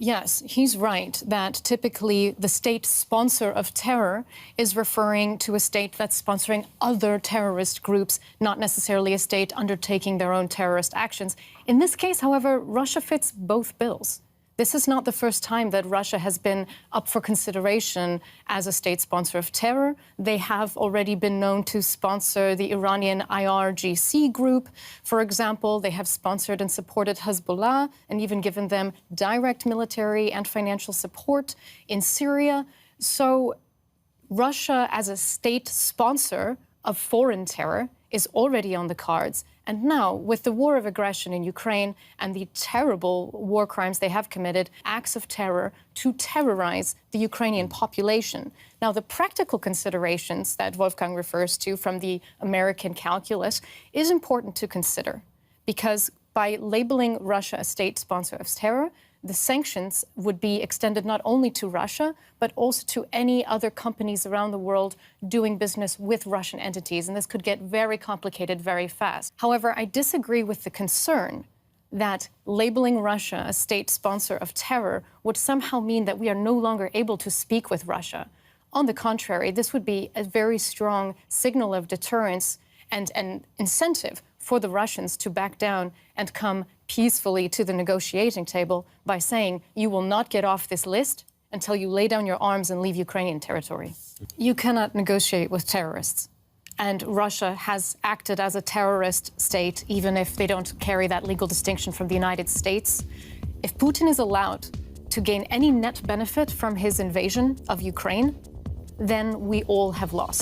Yes, he's right that typically the state sponsor of terror is referring to a state that's sponsoring other terrorist groups, not necessarily a state undertaking their own terrorist actions. In this case, however, Russia fits both bills. This is not the first time that Russia has been up for consideration as a state sponsor of terror. They have already been known to sponsor the Iranian IRGC group. For example, they have sponsored and supported Hezbollah and even given them direct military and financial support in Syria. So Russia as a state sponsor of foreign terror is already on the cards. And now, with the war of aggression in Ukraine and the terrible war crimes they have committed, acts of terror to terrorize the Ukrainian population. Now, the practical considerations that Wolfgang refers to from the American calculus is important to consider, because by labeling Russia a state sponsor of terror, the sanctions would be extended not only to Russia, but also to any other companies around the world doing business with Russian entities. And this could get very complicated very fast. However, I disagree with the concern that labeling Russia a state sponsor of terror would somehow mean that we are no longer able to speak with Russia. On the contrary, this would be a very strong signal of deterrence and an incentive for the Russians to back down and come peacefully to the negotiating table by saying, you will not get off this list until you lay down your arms and leave Ukrainian territory. You cannot negotiate with terrorists. And Russia has acted as a terrorist state, even if they don't carry that legal distinction from the United States. If Putin is allowed to gain any net benefit from his invasion of Ukraine, then we all have lost.